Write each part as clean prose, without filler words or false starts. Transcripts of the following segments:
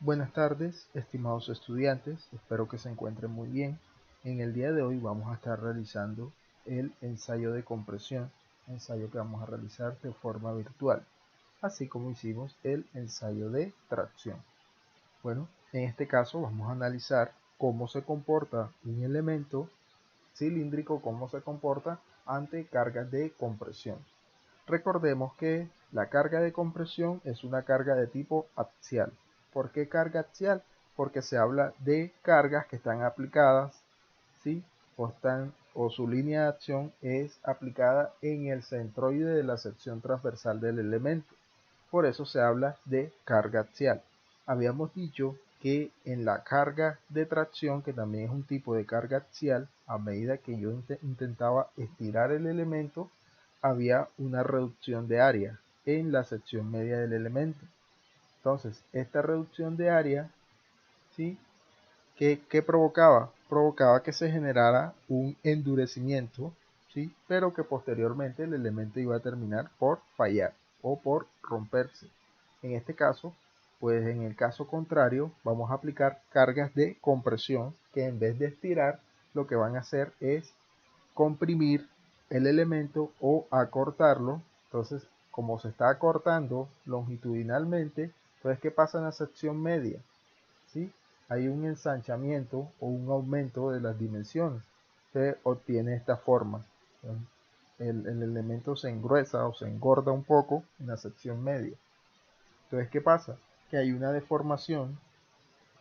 Buenas tardes, estimados estudiantes, espero que se encuentren muy bien. En el día de hoy vamos a estar realizando el ensayo de compresión, ensayo que vamos a realizar de forma virtual, así como hicimos el ensayo de tracción. Bueno, en este caso vamos a analizar cómo se comporta un elemento cilíndrico, cómo se comporta ante cargas de compresión. Recordemos que la carga de compresión es una carga de tipo axial. ¿Por qué carga axial? Porque se habla de cargas que están aplicadas, ¿sí? o su línea de acción es aplicada en el centroide de la sección transversal del elemento. Por eso se habla de carga axial. Habíamos dicho que en la carga de tracción, que también es un tipo de carga axial, a medida que yo intentaba estirar el elemento, había una reducción de área en la sección media del elemento. Entonces, esta reducción de área, ¿sí? ¿Qué provocaba? Provocaba que se generara un endurecimiento, ¿sí? Pero que posteriormente el elemento iba a terminar por fallar o por romperse. En este caso, pues en el caso contrario, vamos a aplicar cargas de compresión que en vez de estirar, lo que van a hacer es comprimir el elemento o acortarlo. Entonces, como se está acortando longitudinalmente, entonces ¿qué pasa en la sección media? ¿Sí? Hay un ensanchamiento o un aumento de las dimensiones. Se obtiene esta forma. El elemento se engruesa o se engorda un poco en la sección media. Entonces, ¿qué pasa? Que hay una deformación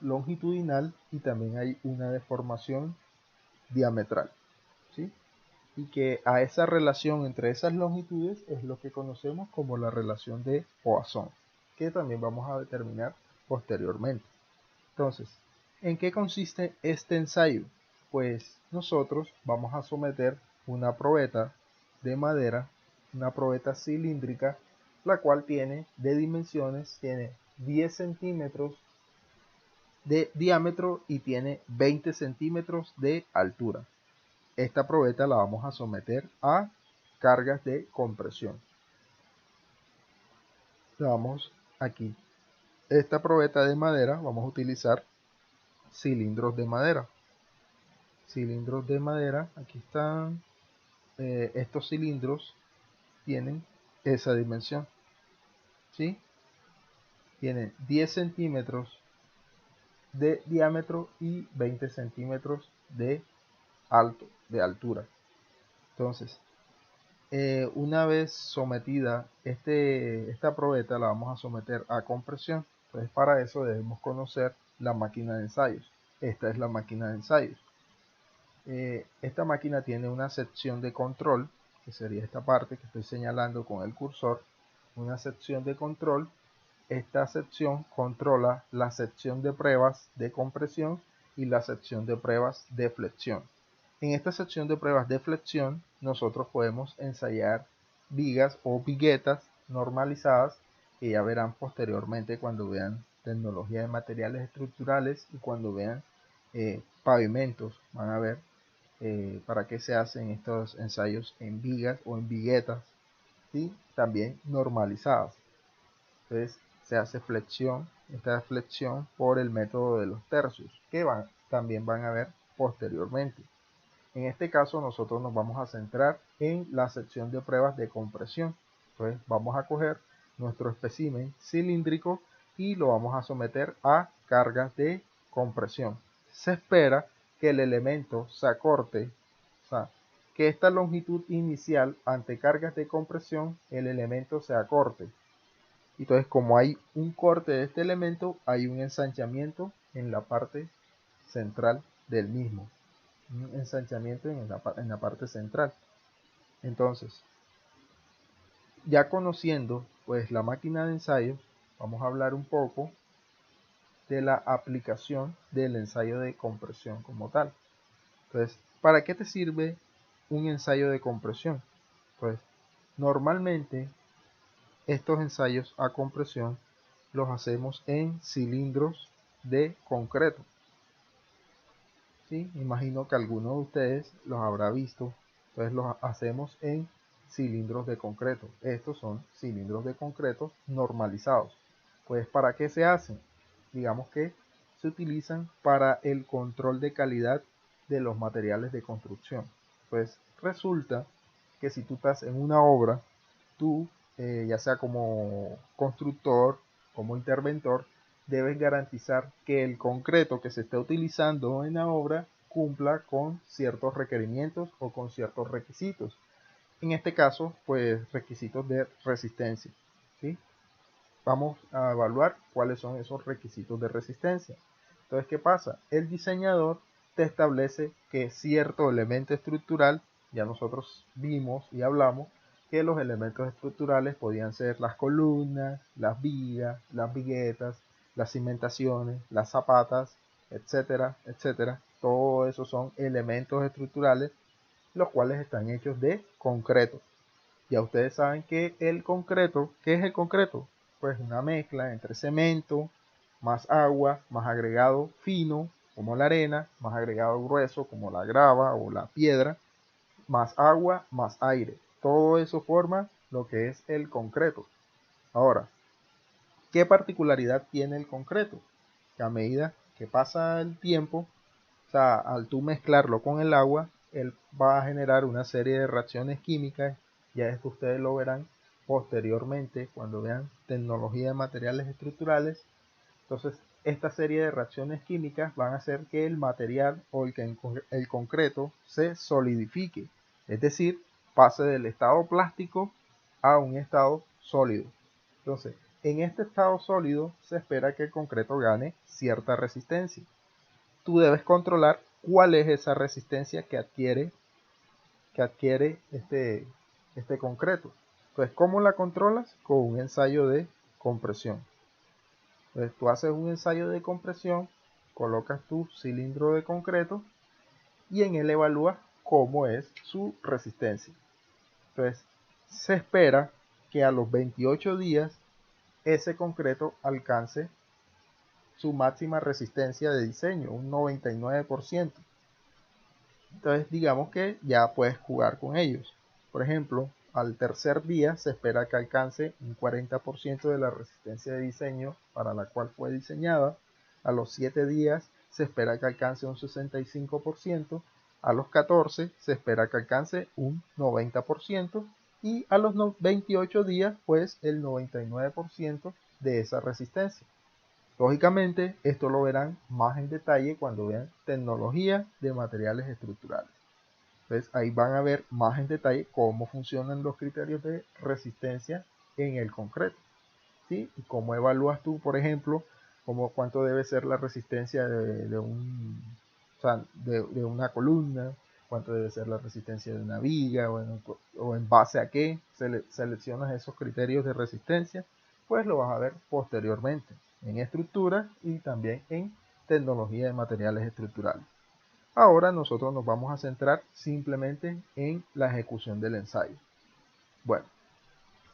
longitudinal y también hay una deformación diametral, ¿sí? Y que a esa relación entre esas longitudes es lo que conocemos como la relación de Poisson, que también vamos a determinar posteriormente. Entonces, ¿en qué consiste este ensayo? Pues nosotros vamos a someter una probeta de madera, una probeta cilíndrica, la cual tiene 10 centímetros de diámetro y tiene 20 centímetros de altura. Esta probeta la vamos a someter a cargas de compresión. Vamos aquí. Esta probeta de madera vamos a utilizar cilindros de madera. Cilindros de madera, aquí están. Estos cilindros tienen esa dimensión, ¿sí? Tienen 10 centímetros de diámetro y 20 centímetros de altura. Entonces, una vez sometida esta probeta, la vamos a someter a compresión. Entonces, para eso debemos conocer la máquina de ensayos. Esta es la máquina de ensayos. Esta máquina tiene una sección de control, que sería esta parte que estoy señalando con el cursor, una sección de control. Esta sección controla la sección de pruebas de compresión y la sección de pruebas de flexión. En esta sección de pruebas de flexión nosotros podemos ensayar vigas o viguetas normalizadas, que ya verán posteriormente cuando vean tecnología de materiales estructurales y cuando vean pavimentos. Van a ver para qué se hacen estos ensayos en vigas o en viguetas, ¿sí? También normalizadas. Entonces se hace flexión, esta flexión por el método de los tercios, que también van a ver posteriormente. En este caso nosotros nos vamos a centrar en la sección de pruebas de compresión. Entonces vamos a coger nuestro espécimen cilíndrico y lo vamos a someter a cargas de compresión. Se espera que el elemento se acorte, o sea, que esta longitud inicial ante cargas de compresión, el elemento se acorte. Entonces, como hay un corte de este elemento, hay un ensanchamiento en la parte central del mismo. Un ensanchamiento en la parte central. Entonces, ya conociendo pues la máquina de ensayo, vamos a hablar un poco de la aplicación del ensayo de compresión como tal. Entonces, ¿para qué te sirve un ensayo de compresión? Pues normalmente estos ensayos a compresión los hacemos en cilindros de concreto. ¿Sí? Imagino que alguno de ustedes los habrá visto. Entonces los hacemos en cilindros de concreto. Estos son cilindros de concreto normalizados. Pues ¿para qué se hacen? digamos que se utilizan para el control de calidad de los materiales de construcción. Pues resulta que si tú estás en una obra, tú, ya sea como constructor, como interventor, debes garantizar que el concreto que se esté utilizando en la obra cumpla con ciertos requerimientos o con ciertos requisitos. En este caso, pues requisitos de resistencia, ¿sí? Vamos a evaluar cuáles son esos requisitos de resistencia. Entonces, ¿qué pasa? El diseñador te establece que cierto elemento estructural, ya nosotros vimos y hablamos que los elementos estructurales podían ser las columnas, las vigas, las viguetas, las cimentaciones, las zapatas, etcétera, etcétera. Todo eso son elementos estructurales, los cuales están hechos de concreto. Ya ustedes saben que el concreto, ¿qué es el concreto? Pues una mezcla entre cemento, más agua, más agregado fino, como la arena, más agregado grueso, como la grava o la piedra, más agua, más aire. Todo eso forma lo que es el concreto. Ahora, ¿qué particularidad tiene el concreto? Que a medida que pasa el tiempo, o sea, al tú mezclarlo con el agua, él va a generar una serie de reacciones químicas. Ya esto ustedes lo verán posteriormente cuando vean tecnología de materiales estructurales. Entonces, esta serie de reacciones químicas van a hacer que el material o el concreto se solidifique, es decir, pase del estado plástico a un estado sólido. Entonces, en este estado sólido se espera que el concreto gane cierta resistencia. Tú debes controlar cuál es esa resistencia que adquiere este concreto. Entonces, ¿cómo la controlas? Con un ensayo de compresión. Entonces, tú haces un ensayo de compresión, colocas tu cilindro de concreto y en él evalúas cómo es su resistencia. Entonces, se espera que a los 28 días ese concreto alcance su máxima resistencia de diseño, un 99%. Entonces digamos que ya puedes jugar con ellos. Por ejemplo, al tercer día se espera que alcance un 40% de la resistencia de diseño para la cual fue diseñada. A los 7 días se espera que alcance un 65%. A los 14 se espera que alcance un 90%. Y a los 28 días, pues el 99% de esa resistencia. Lógicamente, esto lo verán más en detalle cuando vean tecnología de materiales estructurales. Entonces, ahí van a ver más en detalle cómo funcionan los criterios de resistencia en el concreto, ¿sí? Y cómo evalúas tú, por ejemplo, cuánto debe ser la resistencia de una columna, cuánto debe ser la resistencia de una viga, o en base a qué seleccionas esos criterios de resistencia, pues lo vas a ver posteriormente en estructura y también en tecnología de materiales estructurales. Ahora nosotros nos vamos a centrar simplemente en la ejecución del ensayo. Bueno,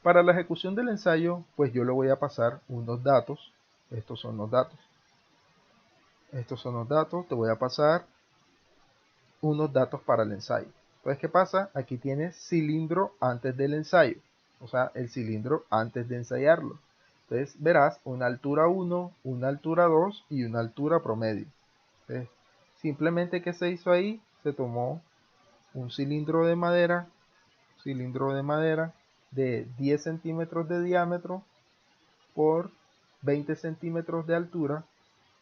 para la ejecución del ensayo, pues yo le voy a pasar unos datos. Estos son los datos. Estos son los datos. Te voy a pasar unos datos para el ensayo. Entonces, ¿qué pasa? Aquí tienes cilindro antes del ensayo. O sea, el cilindro antes de ensayarlo. Entonces, verás una altura 1, una altura 2 y una altura promedio. Entonces, simplemente, ¿qué se hizo ahí? Se tomó un cilindro de madera de 10 centímetros de diámetro por 20 centímetros de altura.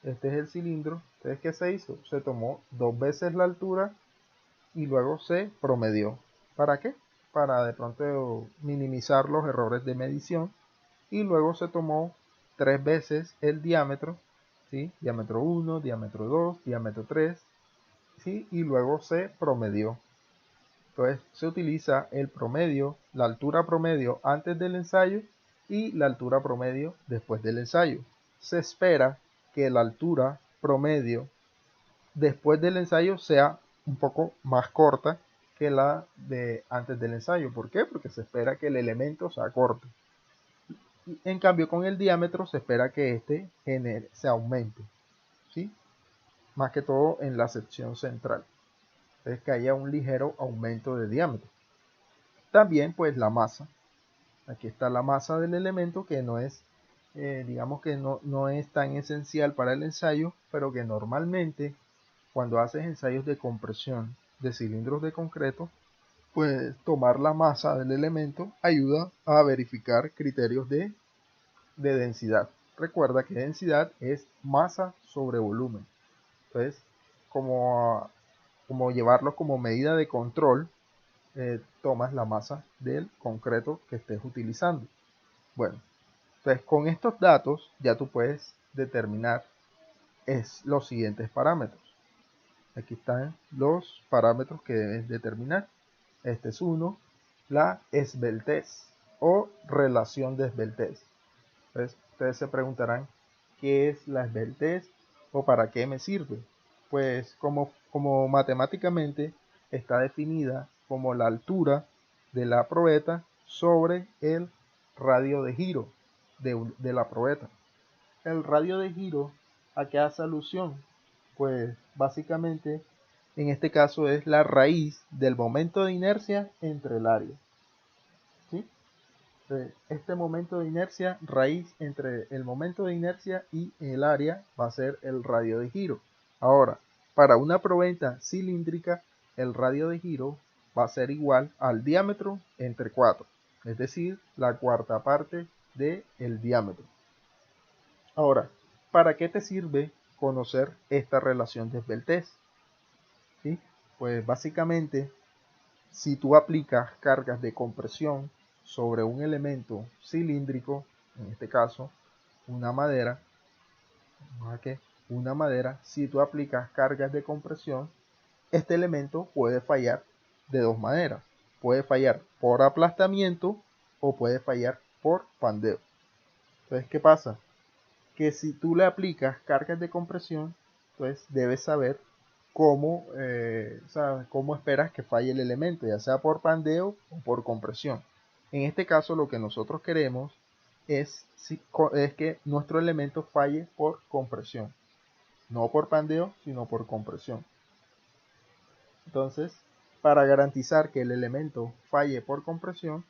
Este es el cilindro. Entonces, ¿qué se hizo? Se tomó 2 veces la altura y luego se promedió. ¿Para qué? Para de pronto minimizar los errores de medición. Y luego se tomó 3 veces el diámetro, ¿sí? Diámetro 1, diámetro 2, diámetro 3, ¿sí? Y luego se promedió. Entonces se utiliza el promedio, la altura promedio antes del ensayo y la altura promedio después del ensayo. Se espera que la altura promedio después del ensayo sea un poco más corta que la de antes del ensayo. ¿Por qué? Porque se espera que el elemento sea corto. Y en cambio con el diámetro se espera que este se aumente, ¿sí? Más que todo en la sección central. Es que haya un ligero aumento de diámetro. También pues la masa. Aquí está la masa del elemento que no es digamos que no es tan esencial para el ensayo, pero que normalmente cuando haces ensayos de compresión de cilindros de concreto, pues tomar la masa del elemento ayuda a verificar criterios de densidad. Recuerda que densidad es masa sobre volumen. Entonces, como llevarlo como medida de control, tomas la masa del concreto que estés utilizando. Bueno, entonces con estos datos ya tú puedes determinar los siguientes parámetros. Aquí están los parámetros que debes determinar. Este es uno, la esbeltez o relación de esbeltez. Entonces, ustedes se preguntarán, ¿qué es la esbeltez o para qué me sirve? Pues como matemáticamente está definida como la altura de la probeta sobre el radio de giro de la probeta. El radio de giro, ¿a qué hace alusión? Pues básicamente en este caso es la raíz del momento de inercia entre el área. ¿Sí? Este momento de inercia, raíz entre el momento de inercia y el área, va a ser el radio de giro. Ahora, para una probeta cilíndrica, el radio de giro va a ser igual al diámetro entre 4, es decir, la cuarta parte del diámetro. Ahora, ¿para qué te sirve conocer esta relación de esbeltez? ¿Sí? Pues básicamente, si tú aplicas cargas de compresión sobre un elemento cilíndrico, en este caso una madera, si tú aplicas cargas de compresión, este elemento puede fallar de dos maneras. Puede fallar por aplastamiento o puede fallar por pandeo. Entonces, ¿qué pasa? Que si tú le aplicas cargas de compresión, pues debes saber cómo esperas que falle el elemento, ya sea por pandeo o por compresión. En este caso, lo que nosotros queremos es que nuestro elemento falle por compresión, no por pandeo, sino por compresión. Entonces, para garantizar que el elemento falle por compresión,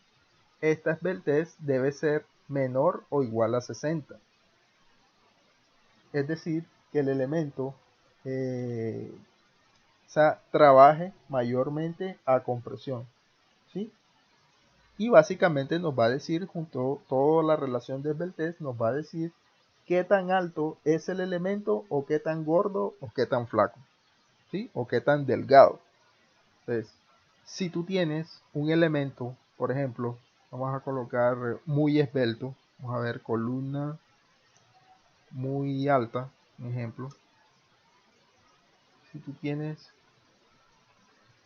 esta esbeltez debe ser menor o igual a 60. Es decir, que el elemento trabaje mayormente a compresión, ¿sí? Y básicamente nos va a decir, junto a toda la relación de esbeltez, nos va a decir qué tan alto es el elemento o qué tan gordo o qué tan flaco, ¿sí? O qué tan delgado. Entonces, si tú tienes un elemento, por ejemplo, vamos a colocar muy esbelto, vamos a ver columna muy alta, un ejemplo. Si tú tienes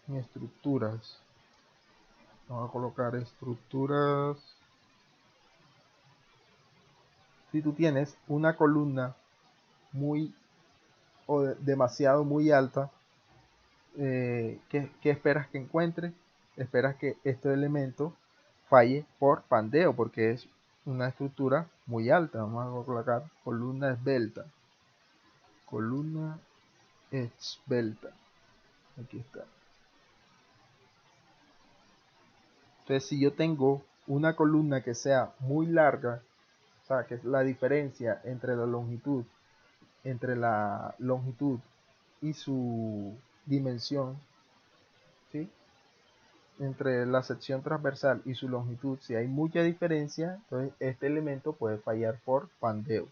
en estructuras, vamos a colocar estructuras. Si tú tienes una columna muy o demasiado muy alta, ¿qué esperas que encuentre? Esperas que este elemento falle por pandeo, porque es una estructura muy alta. Vamos a colocar columna esbelta. Columna esbelta. Aquí está. Entonces, si yo tengo una columna que sea muy larga, o sea, que es la diferencia entre la longitud y su dimensión, ¿sí? Entre la sección transversal y su longitud, si hay mucha diferencia, entonces este elemento puede fallar por pandeo,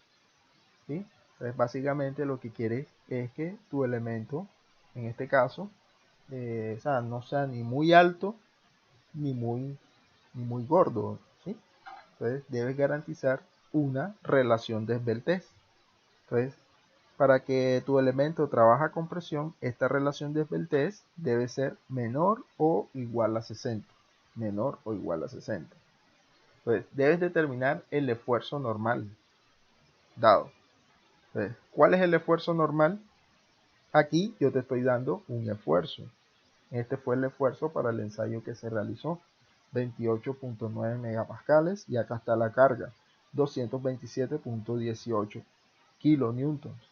¿sí? Entonces básicamente lo que quieres es que tu elemento, en este caso, no sea ni muy alto ni muy gordo, ¿sí? Entonces debes garantizar una relación de esbeltez. Entonces, para que tu elemento trabaje a compresión, esta relación de esbeltez debe ser menor o igual a 60. Menor o igual a 60. Entonces, debes determinar el esfuerzo normal dado. Entonces, ¿cuál es el esfuerzo normal? Aquí yo te estoy dando un esfuerzo. Este fue el esfuerzo para el ensayo que se realizó. 28.9 megapascales y acá está la carga. 227.18 kilonewtons.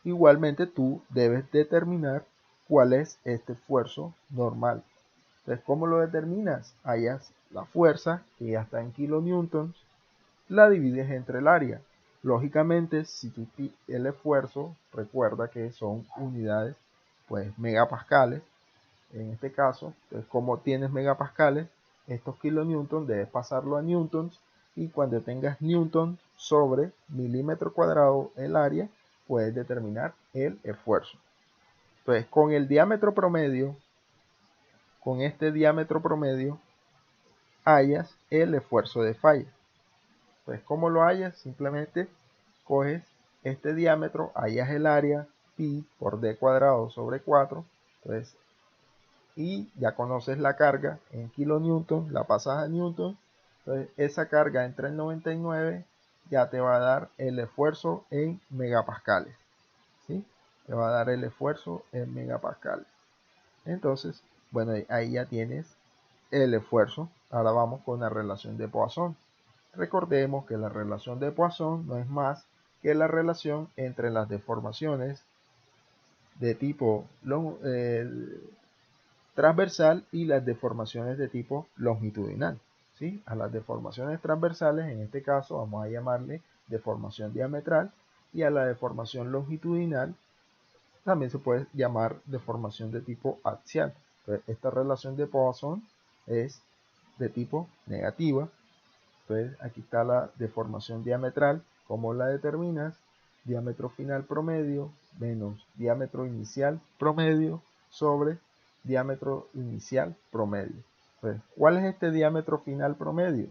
Igualmente tú debes determinar cuál es este esfuerzo normal. Entonces, ¿cómo lo determinas? Hallas la fuerza, que ya está en kilonewtons, la divides entre el área. Lógicamente, si el esfuerzo, recuerda que son unidades, pues megapascales, en este caso, entonces como tienes megapascales, estos kilonewtons debes pasarlo a newtons, y cuando tengas newton sobre milímetro cuadrado el área, puedes determinar el esfuerzo. Entonces, con el diámetro promedio, con este diámetro promedio, hallas el esfuerzo de falla. Pues, ¿cómo lo hallas? Simplemente coges este diámetro, hallas el área, pi por d cuadrado sobre 4, entonces, y ya conoces la carga en kilonewton, la pasas a newton, entonces esa carga entre el 99 ya te va a dar el esfuerzo en megapascales, ¿sí? Te va a dar el esfuerzo en megapascales. Entonces, bueno, ahí ya tienes el esfuerzo. Ahora vamos con la relación de Poisson. Recordemos que la relación de Poisson no es más que la relación entre las deformaciones de tipo transversal y las deformaciones de tipo longitudinal, ¿sí? A las deformaciones transversales, en este caso, vamos a llamarle deformación diametral, y a la deformación longitudinal también se puede llamar deformación de tipo axial. Entonces, esta relación de Poisson es de tipo negativa. Entonces, aquí está la deformación diametral. ¿Cómo la determinas? Diámetro final promedio menos diámetro inicial promedio sobre diámetro inicial promedio. Entonces, ¿cuál es este diámetro final promedio?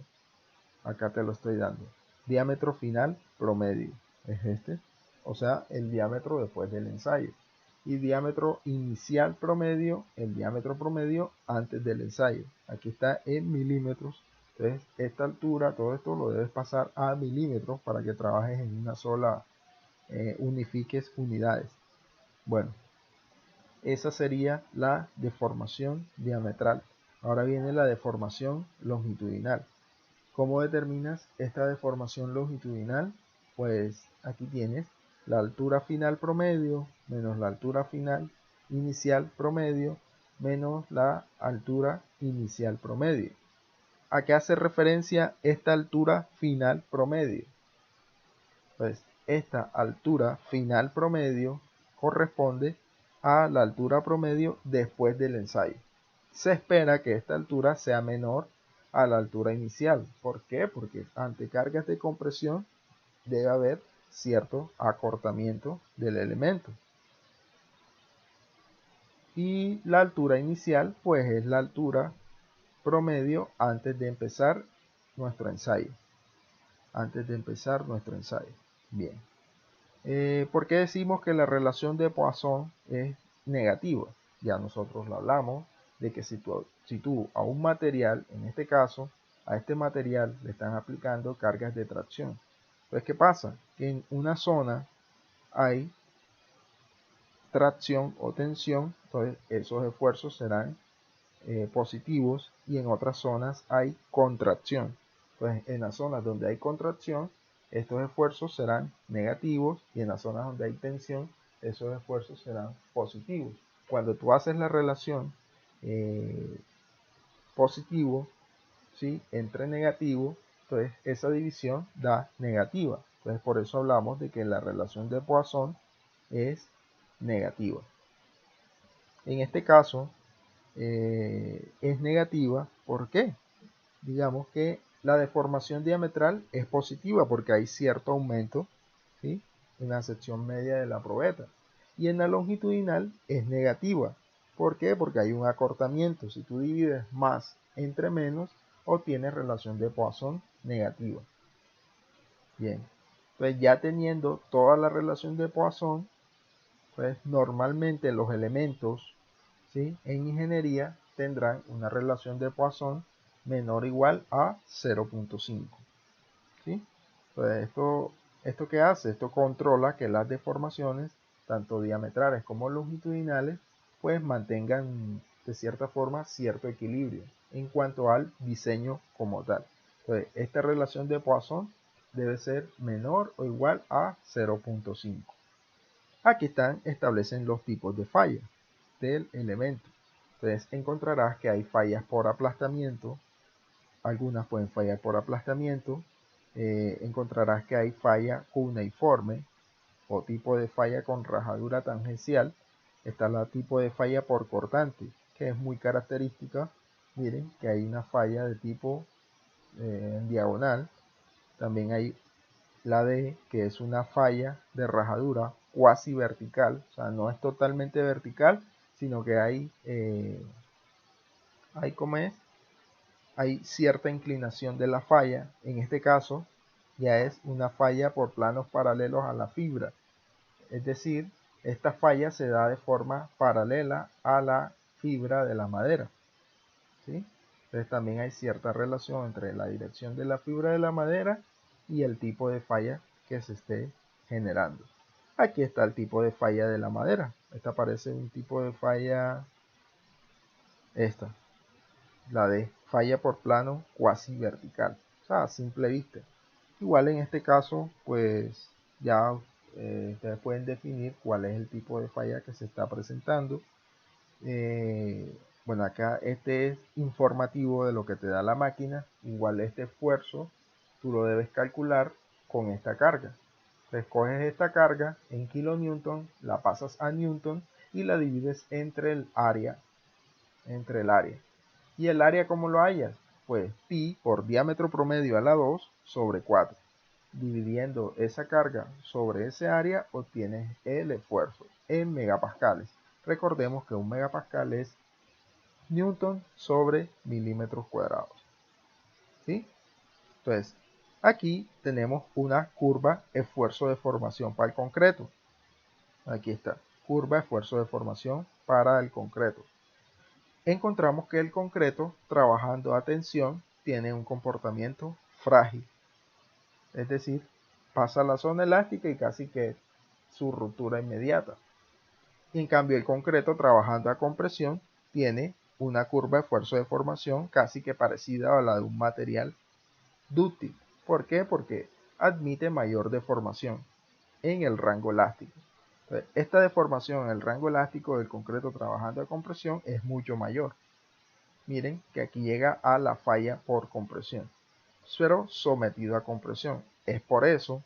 Acá te lo estoy dando. Diámetro final promedio es este, o sea, el diámetro después del ensayo. Y diámetro inicial promedio, el diámetro promedio antes del ensayo. Aquí está en milímetros. Entonces, esta altura, todo esto lo debes pasar a milímetros para que trabajes en una sola, unifiques unidades. Bueno, esa sería la deformación diametral. Ahora viene la deformación longitudinal. ¿Cómo determinas esta deformación longitudinal? Pues aquí tienes la altura final promedio menos la altura final inicial promedio menos la altura inicial promedio. ¿A qué hace referencia esta altura final promedio? Pues esta altura final promedio corresponde a la altura promedio después del ensayo. Se espera que esta altura sea menor a la altura inicial. ¿Por qué? Porque ante cargas de compresión debe haber cierto acortamiento del elemento. Y la altura inicial, pues, es la altura promedio antes de empezar nuestro ensayo. Antes de empezar nuestro ensayo. Bien. ¿Por qué decimos que la relación de Poisson es negativa? Ya nosotros lo hablamos, de que si tú a un material, en este caso, a este material le están aplicando cargas de tracción. Pues, ¿qué pasa? Que en una zona hay tracción o tensión, entonces esos esfuerzos serán positivos, y en otras zonas hay contracción. Entonces, en las zonas donde hay contracción, estos esfuerzos serán negativos, y en las zonas donde hay tensión, esos esfuerzos serán positivos. Cuando tú haces la relación positivo, ¿sí?, entre negativo, entonces esa división da negativa. Entonces, por eso hablamos de que la relación de Poisson es negativa. En este caso, es negativa. ¿Por qué? Digamos que la deformación diametral es positiva porque hay cierto aumento, ¿sí?, en la sección media de la probeta. Y en la longitudinal es negativa. ¿Por qué? Porque hay un acortamiento. Si tú divides más entre menos, obtienes relación de Poisson negativa. Bien. Pues, ya teniendo toda la relación de Poisson, pues normalmente los elementos, ¿sí?, en ingeniería tendrán una relación de Poisson menor o igual a 0.5. ¿Sí? Pues ¿esto qué hace? Esto controla que las deformaciones, tanto diametrales como longitudinales, pues mantengan de cierta forma cierto equilibrio en cuanto al diseño como tal. Entonces, esta relación de Poisson debe ser menor o igual a 0.5. Aquí establecen los tipos de falla del elemento. Entonces, encontrarás que hay fallas por aplastamiento. Algunas pueden fallar por aplastamiento, encontrarás que hay falla cuneiforme o tipo de falla con rajadura tangencial. Está la tipo de falla por cortante, que es muy característica. Miren que hay una falla de tipo en diagonal. También hay la D, que es una falla de rajadura cuasi vertical, o sea, no es totalmente vertical, sino que ¿cómo es? Hay cierta inclinación de la falla. En este caso ya es una falla por planos paralelos a la fibra, es decir, esta falla se da de forma paralela a la fibra de la madera, ¿sí? Entonces también hay cierta relación entre la dirección de la fibra de la madera y el tipo de falla que se esté generando. Aquí está el tipo de falla de la madera. Esta parece un tipo de falla, esta, la de falla por plano cuasi vertical, o sea, a simple vista. Igual en este caso, pues ya ustedes pueden definir cuál es el tipo de falla que se está presentando. Bueno, acá este es informativo de lo que te da la máquina. Igual este esfuerzo tú lo debes calcular con esta carga. Entonces coges esta carga en kilonewton, la pasas a newton y la divides entre el área. ¿Y el área cómo lo hallas? Pues pi por diámetro promedio a la 2 sobre 4. Dividiendo esa carga sobre ese área obtienes el esfuerzo en megapascales. Recordemos que un megapascal es newton sobre milímetros cuadrados, ¿sí? Entonces, aquí tenemos una curva esfuerzo de formación para el concreto. Aquí está, curva esfuerzo de formación para el concreto. Encontramos que el concreto, trabajando a tensión, tiene un comportamiento frágil. Es decir, pasa la zona elástica y casi que su ruptura inmediata. Y en cambio el concreto, trabajando a compresión, tiene una curva de esfuerzo de formación casi que parecida a la de un material dúctil. ¿Por qué? Porque admite mayor deformación en el rango elástico. Entonces, esta deformación en el rango elástico del concreto trabajando a compresión es mucho mayor. Miren que aquí llega a la falla por compresión, pero sometido a compresión. Es por eso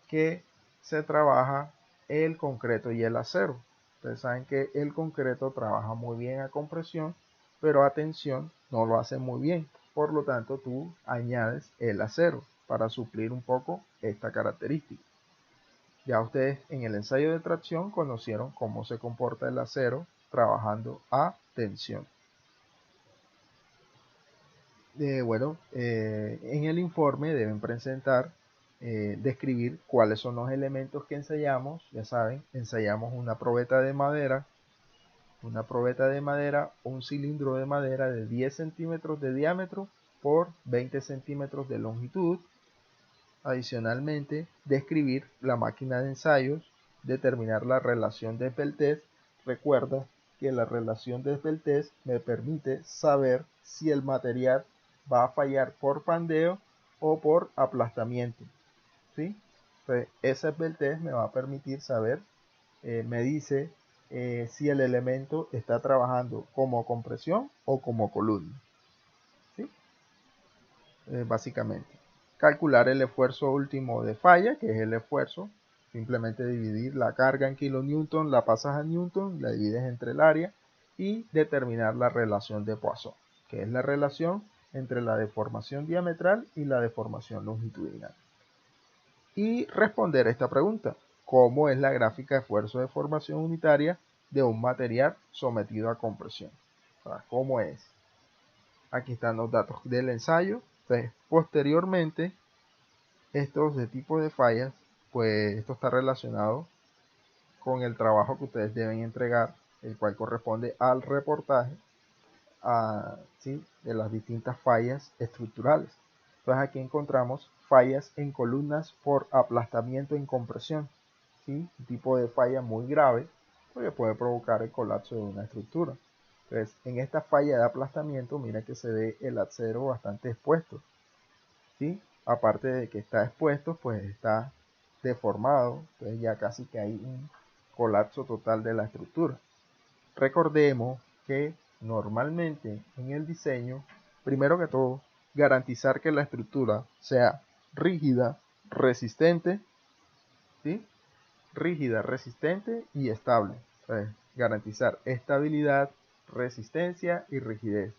que se trabaja el concreto y el acero. Ustedes saben que el concreto trabaja muy bien a compresión, pero a tensión no lo hace muy bien. Por lo tanto, tú añades el acero para suplir un poco esta característica. Ya ustedes en el ensayo de tracción conocieron cómo se comporta el acero trabajando a tensión. En el informe deben presentar, describir cuáles son los elementos que ensayamos. Ya saben, ensayamos una probeta de madera, un cilindro de madera de 10 centímetros de diámetro por 20 centímetros de longitud. Adicionalmente, describir la máquina de ensayos, determinar la relación de Peltez. Recuerda que la relación de Peltez me permite saber si el material va a fallar por pandeo o por aplastamiento, ¿sí? Entonces, ese Peltez me va a permitir saber, me dice si el elemento está trabajando como compresión o como columna, ¿sí? Básicamente. Calcular el esfuerzo último de falla, que es el esfuerzo. Simplemente dividir la carga en kilonewton, la pasas a newton, la divides entre el área y determinar la relación de Poisson, que es la relación entre la deformación diametral y la deformación longitudinal. Y responder esta pregunta: ¿cómo es la gráfica de esfuerzo de formación unitaria de un material sometido a compresión? O sea, ¿cómo es? Aquí están los datos del ensayo. Entonces, posteriormente, estos de tipo de fallas, pues esto está relacionado con el trabajo que ustedes deben entregar, el cual corresponde al reportaje ¿sí?, de las distintas fallas estructurales. Entonces aquí encontramos fallas en columnas por aplastamiento en compresión, ¿sí? Un tipo de falla muy grave porque puede provocar el colapso de una estructura. Entonces, en esta falla de aplastamiento, mira que se ve el acero bastante expuesto, ¿sí? Aparte de que está expuesto, pues está deformado, entonces ya casi que hay un colapso total de la estructura. Recordemos que normalmente en el diseño, primero que todo, garantizar que la estructura sea rígida, resistente, ¿sí? Rígida, resistente y estable. Entonces, garantizar estabilidad, resistencia y rigidez.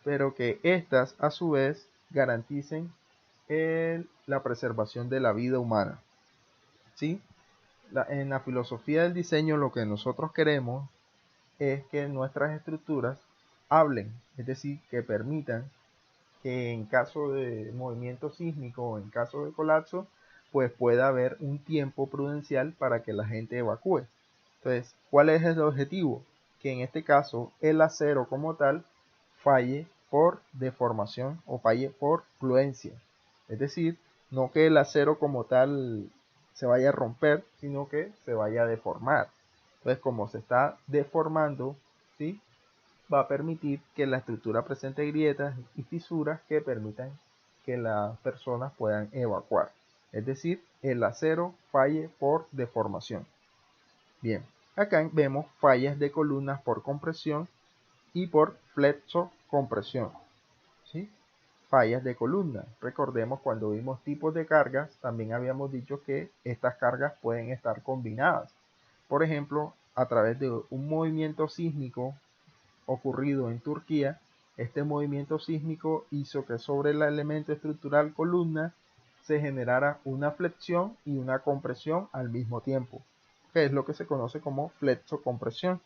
Pero que estas a su vez garanticen la preservación de la vida humana. ¿Sí? En la filosofía del diseño lo que nosotros queremos es que nuestras estructuras hablen, es decir, que permitan que en caso de movimiento sísmico o en caso de colapso, pues pueda haber un tiempo prudencial para que la gente evacúe. Entonces, ¿cuál es el objetivo? Que en este caso el acero como tal falle por deformación o falle por fluencia. Es decir, no que el acero como tal se vaya a romper, sino que se vaya a deformar. Entonces, como se está deformando, ¿sí?, va a permitir que la estructura presente grietas y fisuras que permitan que las personas puedan evacuar. Es decir, el acero falle por deformación. Bien, acá vemos fallas de columnas por compresión y por flexocompresión. ¿Sí? Fallas de columna. Recordemos cuando vimos tipos de cargas, también habíamos dicho que estas cargas pueden estar combinadas. Por ejemplo, a través de un movimiento sísmico ocurrido en Turquía, este movimiento sísmico hizo que sobre el elemento estructural columna se generara una flexión y una compresión al mismo tiempo, que es lo que se conoce como flexocompresión.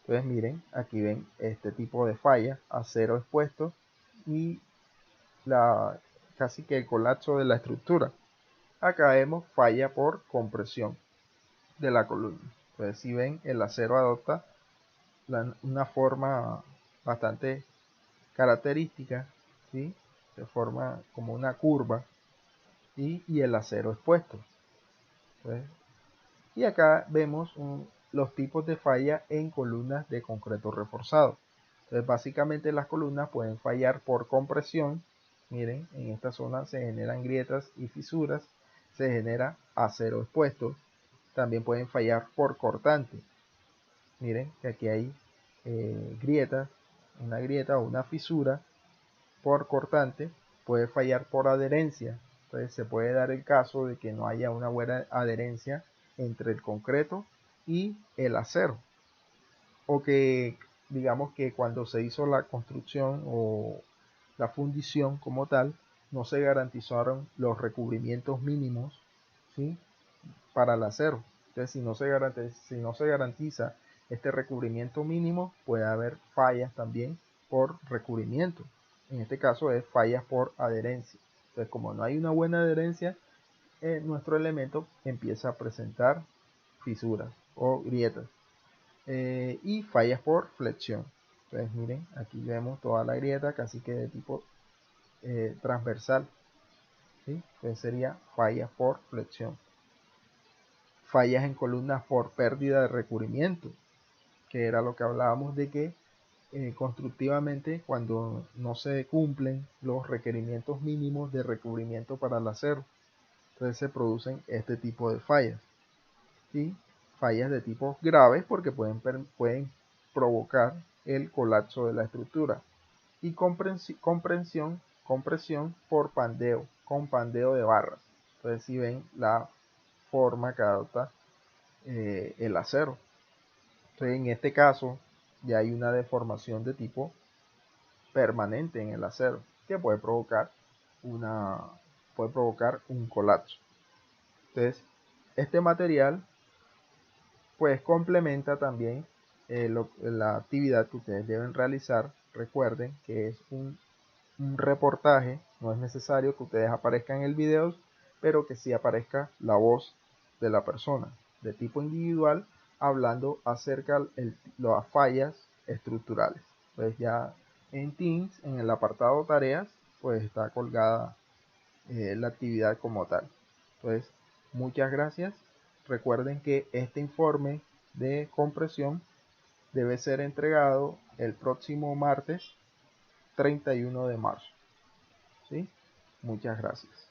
Entonces miren, aquí ven este tipo de falla, acero expuesto y casi que el colapso de la estructura. Acá vemos falla por compresión de la columna. Entonces si ven, el acero adopta una forma bastante característica, ¿sí? Se forma como una curva y el acero expuesto. Entonces, y acá vemos los tipos de falla en columnas de concreto reforzado. Entonces básicamente las columnas pueden fallar por compresión. Miren, en esta zona se generan grietas y fisuras, se genera acero expuesto. También pueden fallar por cortante. Miren que aquí hay grietas, una grieta o una fisura por cortante. Puede fallar por adherencia. Entonces se puede dar el caso de que no haya una buena adherencia entre el concreto y el acero, o que digamos que cuando se hizo la construcción o la fundición como tal no se garantizaron los recubrimientos mínimos, ¿sí?, para el acero. Entonces si no se garantiza este recubrimiento mínimo, puede haber fallas también por recubrimiento. En este caso es fallas por adherencia. Entonces como no hay una buena adherencia, nuestro elemento empieza a presentar fisuras o grietas. Y fallas por flexión. Entonces miren, aquí vemos toda la grieta casi que de tipo transversal, ¿sí? Entonces sería fallas por flexión. Fallas en columnas por pérdida de recubrimiento, que era lo que hablábamos de que constructivamente cuando no se cumplen los requerimientos mínimos de recubrimiento para el acero, entonces se producen este tipo de fallas. ¿Sí? Fallas de tipo graves porque pueden provocar el colapso de la estructura. Y compresión por pandeo, con pandeo de barras. Entonces si ven la forma que adopta el acero. Entonces en este caso ya hay una deformación de tipo permanente en el acero que puede provocar un colapso. Entonces este material pues complementa también la actividad que ustedes deben realizar. Recuerden que es un reportaje, no es necesario que ustedes aparezcan en el video, pero que sí aparezca la voz de la persona de tipo individual hablando acerca de las fallas estructurales. Pues ya en Teams, en el apartado tareas, pues está colgada la actividad como tal. Entonces, muchas gracias. Recuerden que este informe de compresión debe ser entregado el próximo martes 31 de marzo. ¿Sí? Muchas gracias.